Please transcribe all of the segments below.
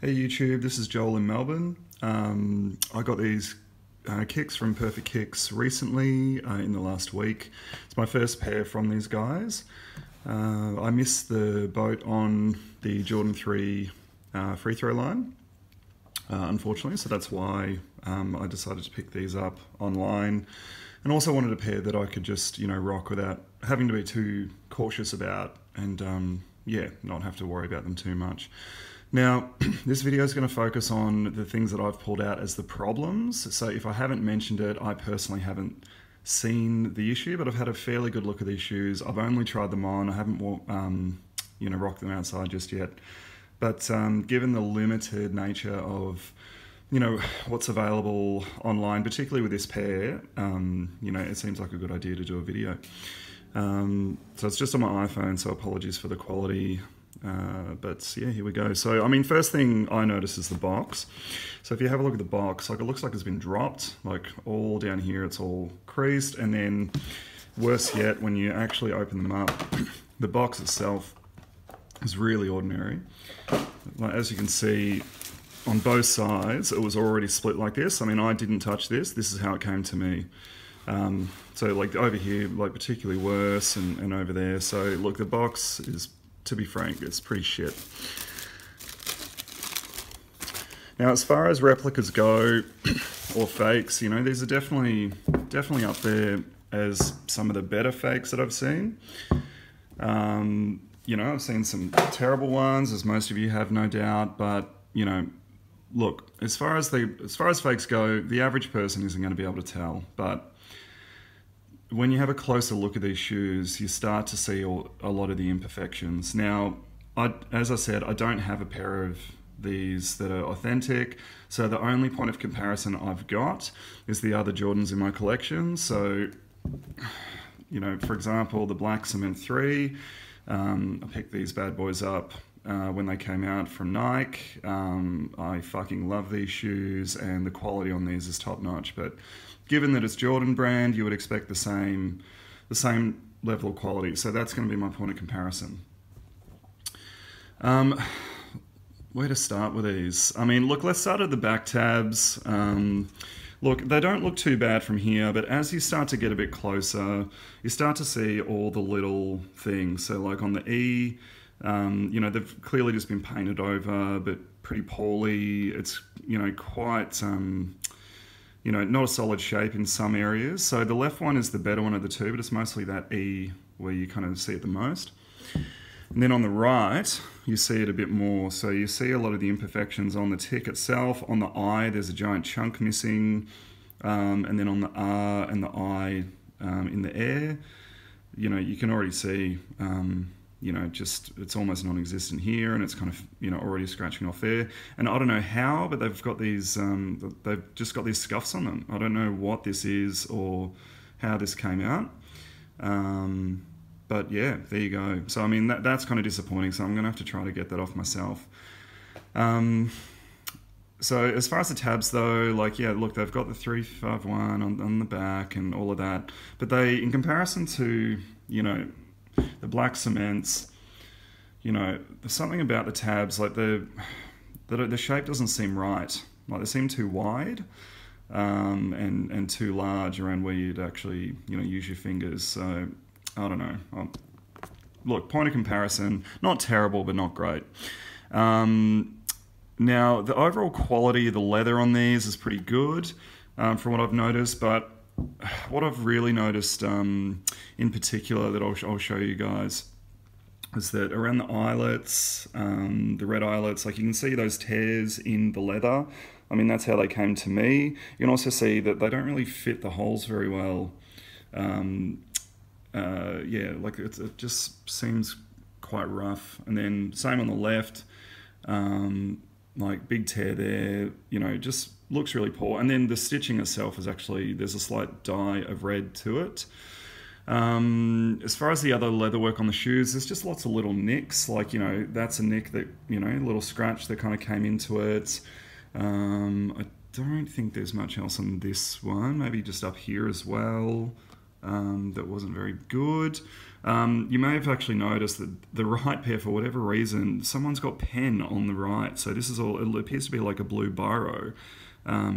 Hey YouTube, this is Joel in Melbourne. I got these kicks from Perfect Kicks recently in the last week. It's my first pair from these guys. I missed the boat on the Jordan 3 free throw line, unfortunately, so that's why I decided to pick these up online. And also wanted a pair that I could just, rock without having to be too cautious about and, not have to worry about them too much. Now, this video is going to focus on the things that I've pulled out as the problems. So if I haven't mentioned it, I personally haven't seen the issue, but I've had a fairly good look at these shoes. I've only tried them on. I haven't, rocked them outside just yet. But given the limited nature of, what's available online, particularly with this pair, it seems like a good idea to do a video. So it's just on my iPhone, so apologies for the quality. But yeah, here we go. So, first thing I notice is the box. So if you have a look at the box, it looks like it's been dropped, like all down here, it's all creased. And then worse yet, when you actually open them up, the box itself is really ordinary. Like, as you can see, on both sides, it was already split like this. I didn't touch this. This is how it came to me. So like over here, like particularly worse, and over there. So look, the box is, to be frank, it's pretty shit. Now, as far as replicas go, or fakes, these are definitely up there as some of the better fakes that I've seen. I've seen some terrible ones, as most of you have, no doubt, but, look, as far as fakes go, the average person isn't going to be able to tell, but when you have a closer look at these shoes, you start to see a lot of the imperfections. Now, as I said, I don't have a pair of these that are authentic, so the only point of comparison I've got is the other Jordans in my collection. So, for example, the Black Cement 3, I picked these bad boys up when they came out from Nike. I fucking love these shoes, and the quality on these is top notch, but given that it's Jordan brand, you would expect the same level of quality. So that's going to be my point of comparison. Where to start with these? Look, let's start at the back tabs. Look, they don't look too bad from here, but as you start to get a bit closer, you start to see all the little things. So like on the E, they've clearly just been painted over, but pretty poorly. It's, quite, not a solid shape in some areas. So the left one is the better one of the two, but it's mostly that E where you kind of see it the most. And then on the right, you see it a bit more. So you see a lot of the imperfections on the tick itself. On the I, there's a giant chunk missing. And then on the R and the I in the air, you can already see, it's almost non-existent here, and it's kind of, already scratching off there. And I don't know how, but they've got these, they've just got these scuffs on them. I don't know what this is or how this came out. But yeah, there you go. So, that's kind of disappointing. So I'm going to have to try to get that off myself. So as far as the tabs though, look, they've got the 351 on the back and all of that. But they, in comparison to, the Black Cements, there's something about the tabs, like the shape doesn't seem right. Like they seem too wide and too large around where you'd actually, use your fingers. So I don't know. Look, point of comparison, not terrible, but not great. Now, the overall quality of the leather on these is pretty good from what I've noticed, but what I've really noticed in particular that I'll show you guys is that around the eyelets, the red eyelets, like you can see those tears in the leather. That's how they came to me. You can also see that they don't really fit the holes very well. It just seems quite rough. And then same on the left, like big tear there, just looks really poor. And then the stitching itself is actually, there's a slight dye of red to it. As far as the other leatherwork on the shoes, there's just lots of little nicks, like, that's a nick that, a little scratch that kind of came into it. I don't think there's much else on this one, maybe just up here as well. that wasn't very good. You may have actually noticed that the right pair, for whatever reason, someone's got pen on the right. So this is all, it appears to be like a blue biro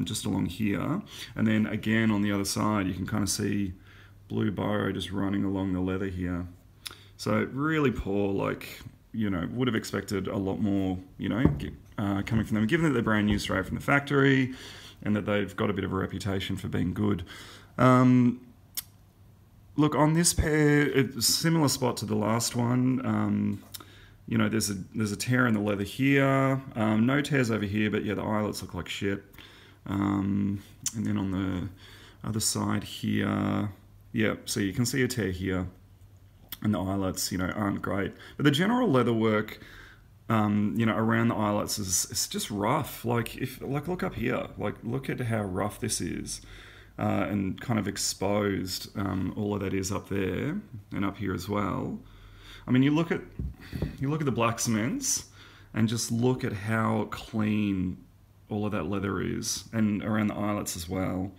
just along here. And then again on the other side, you can kind of see blue biro just running along the leather here. So really poor, like, you know, would have expected a lot more, you know, coming from them, given that they're brand new straight from the factory and that they've got a bit of a reputation for being good. Look, on this pair, it's a similar spot to the last one. You know, there's a tear in the leather here. No tears over here, but yeah, the eyelets look like shit. And then on the other side here, yeah, so you can see a tear here. And the eyelets, you know, aren't great. But the general leather work, you know, around the eyelets is just rough. Like, look up here. Like, look at how rough this is. And kind of exposed all of that is up there and up here as well. I mean, you look at the black cements and just look at how clean all of that leather is, and around the eyelets as well.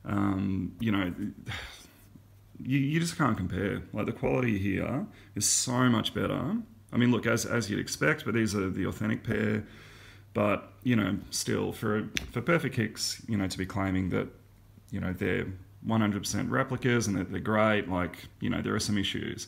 You know, you just can't compare. Like, the quality here is so much better. I mean, look, as you'd expect, but these are the authentic pair. But, you know, still, for Perfect Kicks, you know, to be claiming that, you know, they're 100% replicas and that they're great, like, you know, there are some issues.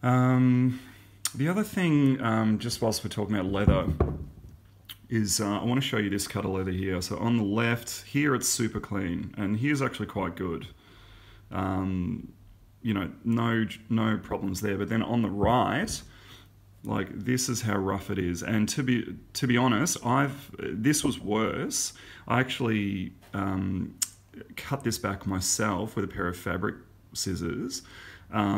The other thing, just whilst we're talking about leather, is I want to show you this cut of leather here. So on the left, here it's super clean, and here's actually quite good. You know, no problems there. But then on the right, like, this is how rough it is. And to be honest, this was worse. I actually cut this back myself with a pair of fabric scissors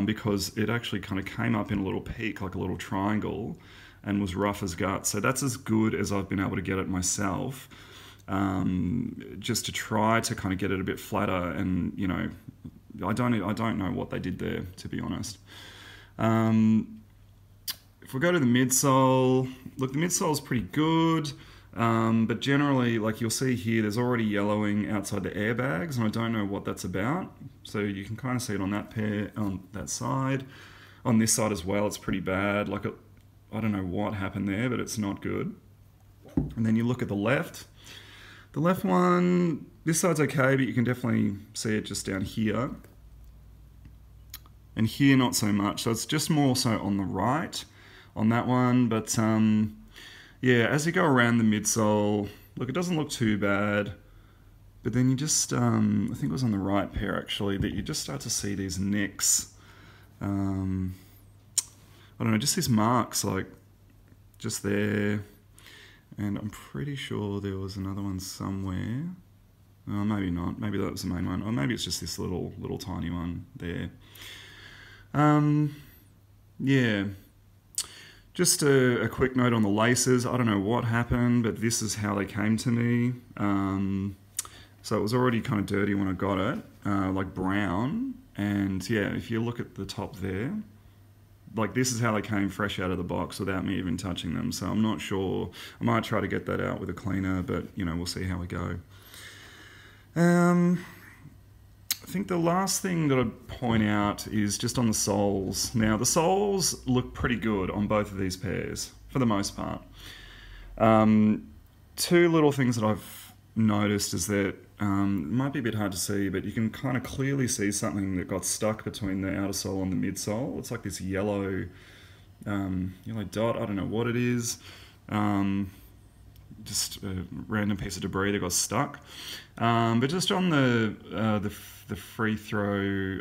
because it actually kind of came up in a little peak, like a little triangle, and was rough as guts. So that's as good as I've been able to get it myself, just to try to kind of get it a bit flatter. And, you know, I don't know what they did there, to be honest. If we go to the midsole, look, the midsole is pretty good. But generally, like, you'll see here, there's already yellowing outside the airbags, and I don't know what that's about. So you can kind of see it on that pair, on that side. On this side as well, it's pretty bad. Like, I don't know what happened there, but it's not good. And then you look at the left. The left one, this side's okay, but you can definitely see it just down here. And here, not so much. So it's just more so on the right on that one, but yeah, as you go around the midsole, look, it doesn't look too bad, but then you just, I think it was on the right pair actually, that you just start to see these nicks. I don't know, just these marks, like, just there. And I'm pretty sure there was another one somewhere. Oh, maybe not. Maybe that was the main one. Or maybe it's just this little tiny one there. Yeah. Just a quick note on the laces. I don't know what happened, but this is how they came to me. So it was already kind of dirty when I got it, like brown. And yeah, if you look at the top there, like, this is how they came fresh out of the box without me even touching them. So I'm not sure. I might try to get that out with a cleaner, but, you know, we'll see how we go. I think the last thing that I'd point out is just on the soles. Now, the soles look pretty good on both of these pairs, for the most part. Two little things that I've noticed is that, it might be a bit hard to see, but you can kind of clearly see something that got stuck between the outer sole and the midsole. It's like this yellow dot, I don't know what it is. Just a random piece of debris that got stuck. But just on the free throw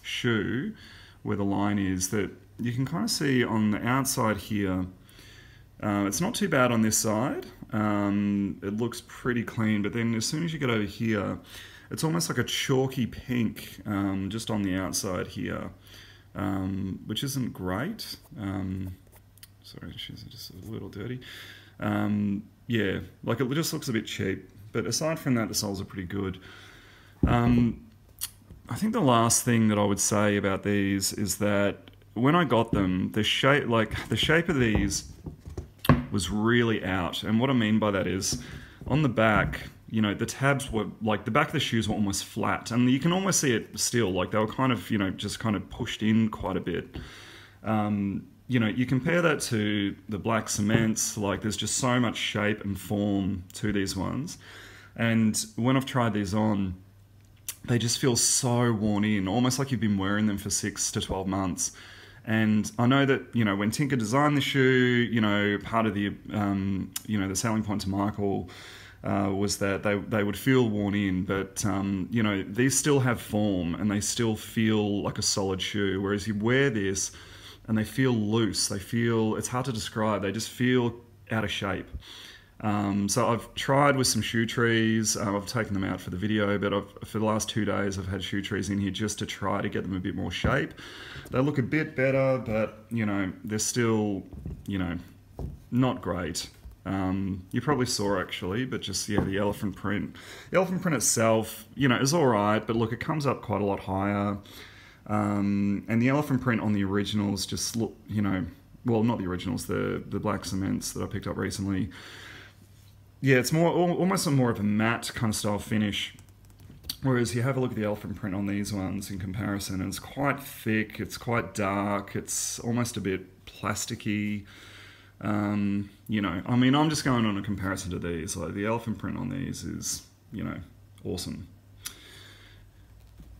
shoe, where the line is, that you can kind of see on the outside here. It's not too bad on this side. It looks pretty clean, but then as soon as you get over here, it's almost like a chalky pink just on the outside here, which isn't great. Sorry, she's just a little dirty. Yeah, like, it just looks a bit cheap. But aside from that, the soles are pretty good. I think the last thing that I would say about these is that when I got them, the shape of these was really out. And what I mean by that is, on the back, you know, the tabs were like the back of the shoes were almost flat, and you can almost see it still. Like they were kind of, you know, just kind of pushed in quite a bit. You know, you compare that to the black cements, like there's just so much shape and form to these ones. And when I've tried these on, they just feel so worn in, almost like you've been wearing them for 6 to 12 months. And I know that, you know, when Tinker designed the shoe, you know, part of the, you know, the selling point to Michael was that they would feel worn in, but, you know, these still have form and they still feel like a solid shoe. Whereas you wear this and they feel loose, they feel, it's hard to describe, they just feel out of shape. So I've tried with some shoe trees. I've taken them out for the video, but for the last 2 days I've had shoe trees in here just to try to get them a bit more shape. They look a bit better, but you know, they're still, you know, not great. You probably saw actually, but just, yeah, the elephant print. The elephant print itself, you know, is all right, but look, it comes up quite a lot higher. And the elephant print on the originals just look, you know, well, not the originals, the black cements that I picked up recently. Yeah, it's more almost more of a matte kind of style finish. Whereas you have a look at the elephant print on these ones in comparison, and it's quite thick, it's quite dark, it's almost a bit plasticky. You know, I mean, I'm just going on a comparison to these. Like the elephant print on these is, you know, awesome.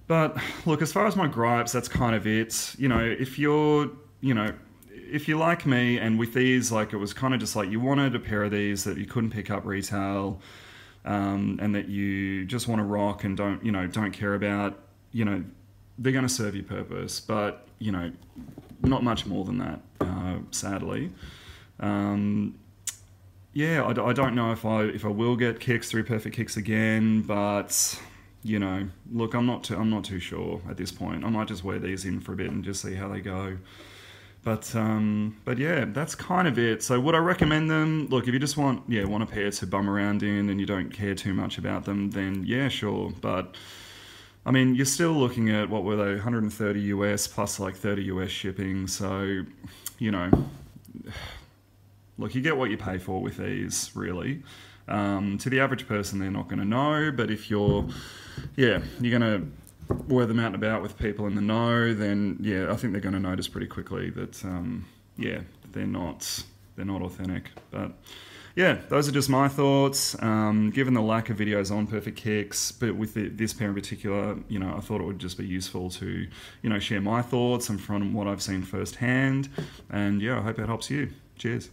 But look, as far as my gripes, that's kind of it. You know, if you're, you know, if you're like me and with these, like it was kind of just like you wanted a pair of these that you couldn't pick up retail, and that you just want to rock and don't, you know, don't care about, you know, they're going to serve your purpose, but, you know, not much more than that, sadly. Yeah, I don't know if I will get kicks through Perfect Kicks again, but you know, look, I'm not too sure at this point. I might just wear these in for a bit and just see how they go. But yeah, that's kind of it. So would I recommend them? Look, if you just want a pair to bum around in and you don't care too much about them, then yeah, sure. But I mean, you're still looking at, what were they, 130 US plus like 30 US shipping. So, you know, look, you get what you pay for with these, really. To the average person, they're not going to know, but if you're going to wear them out and about with people in the know, then yeah, I think they're going to notice pretty quickly that yeah, they're not authentic. But yeah, those are just my thoughts. Given the lack of videos on Perfect Kicks, but with this pair in particular, you know, I thought it would just be useful to, you know, share my thoughts and from what I've seen firsthand. And yeah, I hope that helps you. Cheers.